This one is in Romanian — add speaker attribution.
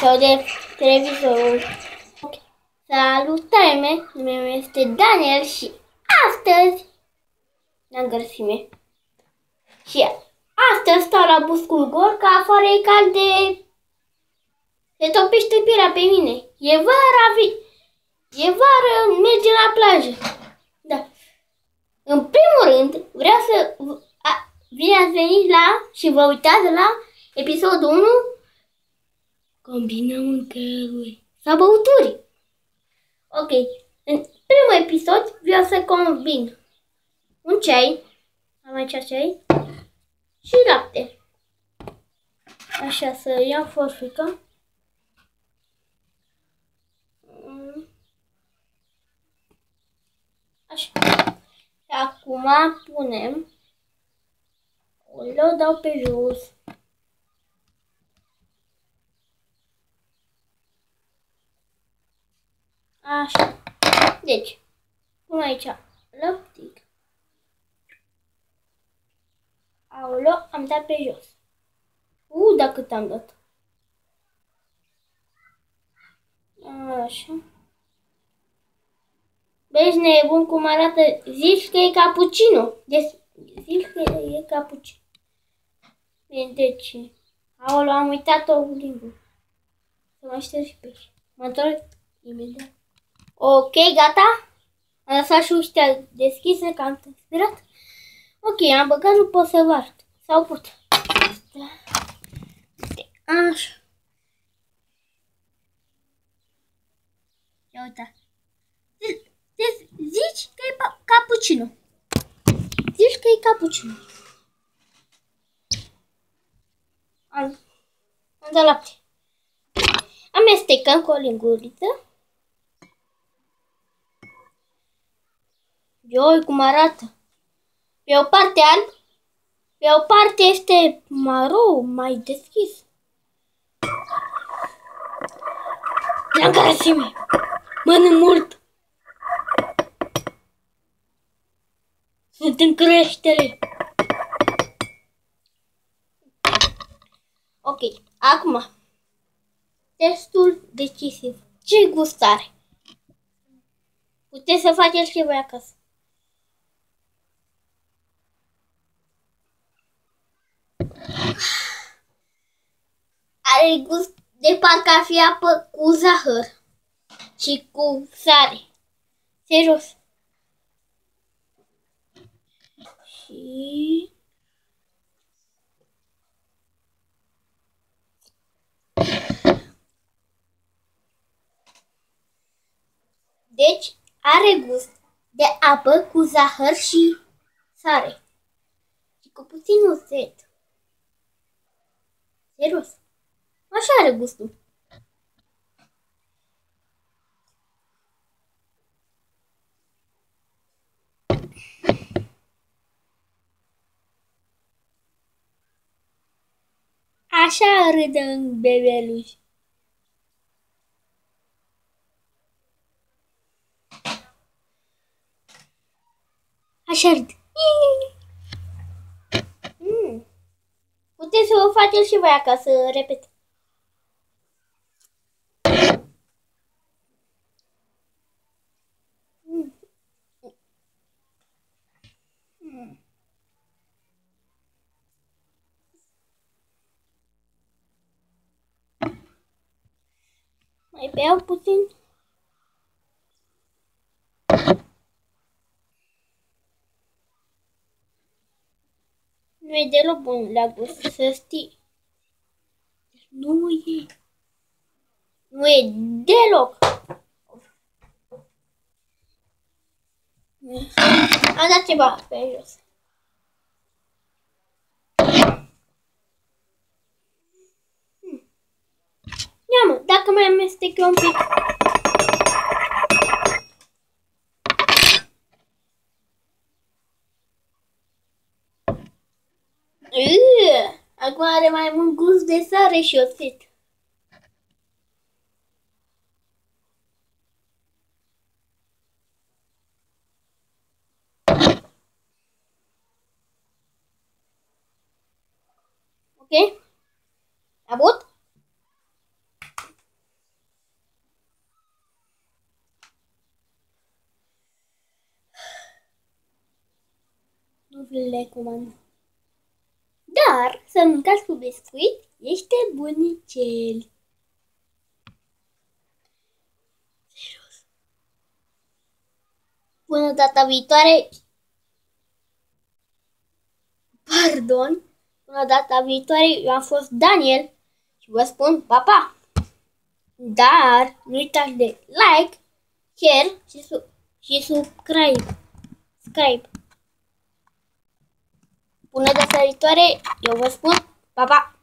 Speaker 1: sau de televizorul. Salutare, numele meu este Daniel și astăzi ne-am găsit. Și astăzi stau la Buscul Gor, că afară e cald de... Se topește pielea pe mine. E vară, mergem la plajă. Da. În primul rând, vreau să... Bine ați venit la și vă uitați la episodul 1. Combinăm mâncăruri sau băuturi. Ok. În primul episod vreau să combin un ceai. Am aici ceai. Și lapte. Așa, să iau forfică. Așa. Și acum punem. O dau pe jos. Așa. Deci, pun aici lăptic. Aoleu, am dat pe jos. Da, cât am dat. Așa. Vezi, nebun, cum arată? Zici că e cappuccino. Deci, zici că e cappuccino. Bine, deci, aoleu, am uitat o limbă. Să mă șterg și pe aici. Mă întorc imediat. Ok, gata? Am lăsat și uștea deschisă, că am transpirat. Ok, am băgat, nu pot să vart. Sau pot. Așa. Ia uita. Zici că e cappuccino. Zici că e cappuccino. Am dat lapte. Amestecăm cu o linguriță. Ioi, cum arată. Pe o parte alb, pe o parte este maro, mai deschis. La grăsime. Mănânc mult. Sunt în creștere. Ok, acum. Testul decisiv. Ce gust are? Puteți să faceți și voi acasă. Are gust de parcă ar fi apă cu zahăr și cu sare. Serios. Și... Deci are gust de apă cu zahăr și sare. Și cu puțin uțet. Serios. Așa are gustul. Așa râde în bebeluș. Așa râde. Puteți să o faceți și voi acasă, repet. Mai beau puțin. Nu e deloc bun la gust, să știi. Nu e. Nu e deloc. Am dat ceva pe jos. Ia mă, dacă mai amestec eu un pic. Acum are mai mult gust de sare și oțet. Ok? A băut? vi le recomand. Dar să mâncați cu biscuit este bunicel. Până data viitoare. Pardon. Până data viitoare, eu am fost Daniel și vă spun pa, pa! Dar nu uitați de like, share și subscribe. Până data viitoare, eu vă spun pa, pa!